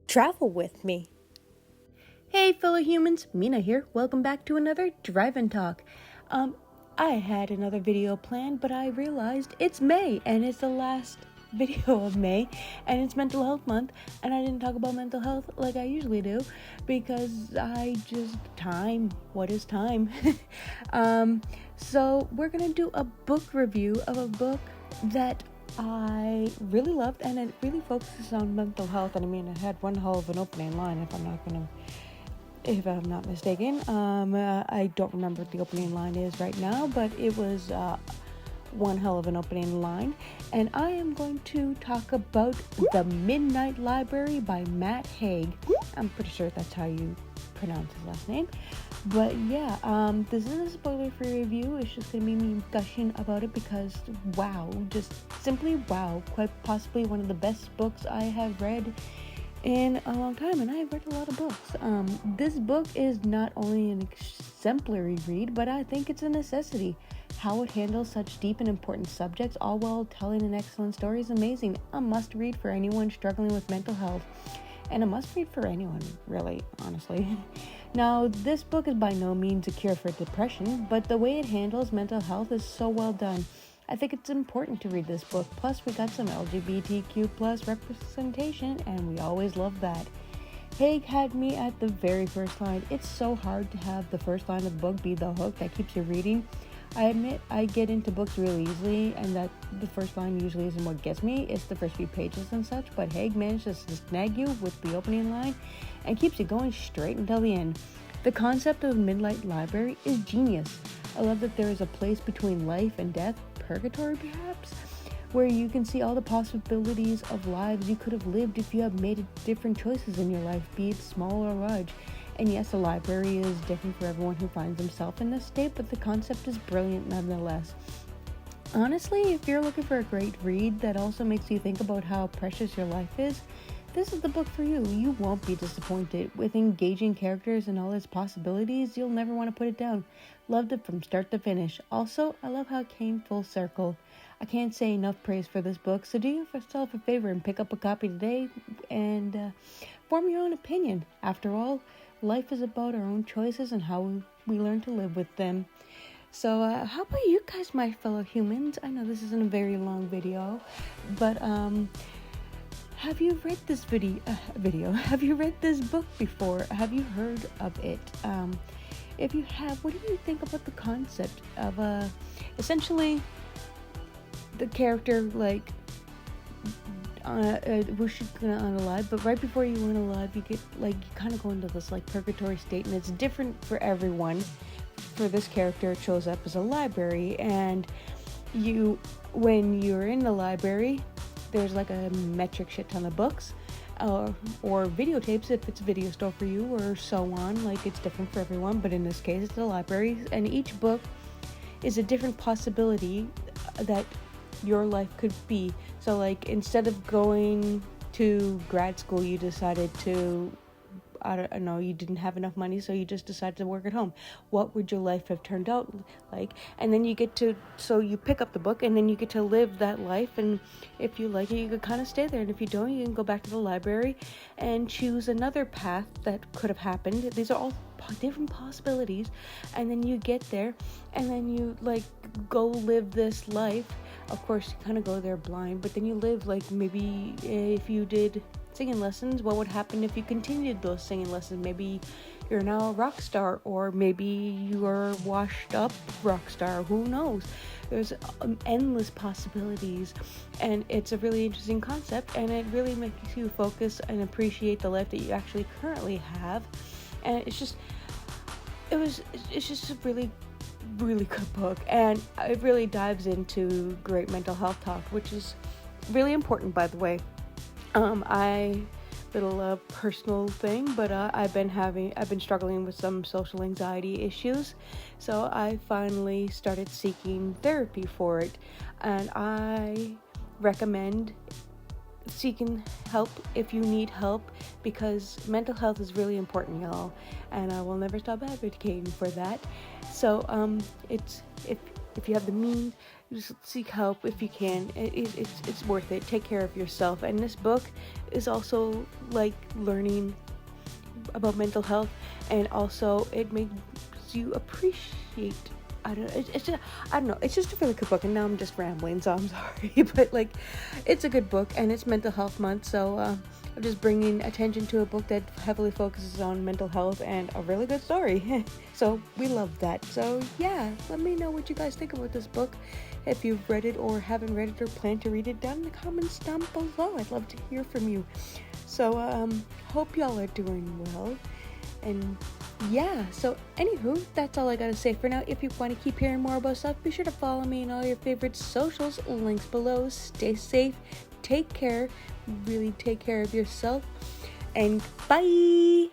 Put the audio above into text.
travel with me. Hey fellow humans, Mina here. Welcome back to another Drive-In Talk. I had another video planned, but I realized it's May and it's the last video of May and it's mental health month, and I didn't talk about mental health like I usually do because what is time? So we're gonna do a book review of a book that I really loved, and it really focuses on mental health. And I mean, it had one hell of an opening line, if I'm not mistaken. I don't remember what the opening line is right now, but it was one hell of an opening line. And I am going to talk about The Midnight Library by Matt Haig. I'm pretty sure that's how you pronounce his last name. But yeah, this isn't a spoiler-free review. It's just going to be me gushing about it because wow, just simply wow. Quite possibly one of the best books I have read in a long time, and I have read a lot of books. This book is not only an exemplary read, but I think it's a necessity. How it handles such deep and important subjects, all while telling an excellent story, is amazing. A must-read for anyone struggling with mental health, and a must-read for anyone, really, honestly. Now, this book is by no means a cure for depression, but the way it handles mental health is so well done. I think it's important to read this book. Plus, we got some LGBTQ plus representation, and we always love that. Haig had me at the very first line. It's so hard to have the first line of the book be the hook that keeps you reading. I admit I get into books really easily, and that the first line usually isn't what gets me. It's the first few pages and such, but Haig manages to snag you with the opening line and keeps you going straight until the end. The concept of the Midnight Library is genius. I love that there is a place between life and death, purgatory perhaps, where you can see all the possibilities of lives you could have lived if you had made different choices in your life, be it small or large. And yes, a library is different for everyone who finds himself in this state, but the concept is brilliant nonetheless. Honestly, if you're looking for a great read that also makes you think about how precious your life is, this is the book for you. You won't be disappointed. With engaging characters and all its possibilities, you'll never want to put it down. Loved it from start to finish. Also, I love how it came full circle. I can't say enough praise for this book, so do yourself a favor and pick up a copy today and form your own opinion. After all, life is about our own choices and how we learn to live with them. So how about you guys, my fellow humans? I know this isn't a very long video, but have you read this Have you read this book before? Have you heard of it? If you have, what do you think about the concept of essentially the character wish you'd gone unalive, but right before you went alive, you get you kind of go into this purgatory state, and it's different for everyone. For this character, it shows up as a library, and when you're in the library, there's a metric shit ton of books, or videotapes if it's a video store for you, or so on. It's different for everyone, but in this case, it's a library, and each book is a different possibility that your life could be. So instead of going to grad school, you decided to, I don't know, you didn't have enough money, so you just decided to work at home. What would your life have turned out like? And then you pick up the book, and then you get to live that life, and if you like it, you could kind of stay there, and if you don't, you can go back to the library and choose another path that could have happened. These are all different possibilities, and then you get there, and then you go live this life. Of course, you kind of go there blind, but then you live maybe if you did singing lessons, what would happen if you continued those singing lessons? Maybe you're now a rock star, or maybe you are washed up rock star. Who knows? There's endless possibilities, and it's a really interesting concept, and it really makes you focus and appreciate the life that you actually currently have. And it's just a really good book, and it really dives into great mental health talk, which is really important, by the way. Personal thing, but I've been struggling with some social anxiety issues, so I finally started seeking therapy for it, and I recommend seeking help if you need help, because mental health is really important, y'all, and I will never stop advocating for that. So if if you have the means, just seek help if you can. It's worth it. Take care of yourself. And this book is also like learning about mental health, and also it makes you appreciate. I don't know. It's just a really good book, and now I'm just rambling, so I'm sorry. But like, it's a good book, and it's Mental Health Month, so I'm just bringing attention to a book that heavily focuses on mental health and a really good story. So we love that. So yeah, let me know what you guys think about this book. If you've read it or haven't read it or plan to read it, down in the comments down below. I'd love to hear from you. So hope y'all are doing well. And yeah, so anywho, that's all I gotta say for now. If you want to keep hearing more about stuff, be sure to follow me on all your favorite socials, links below. Stay safe, take care, really take care of yourself, and bye!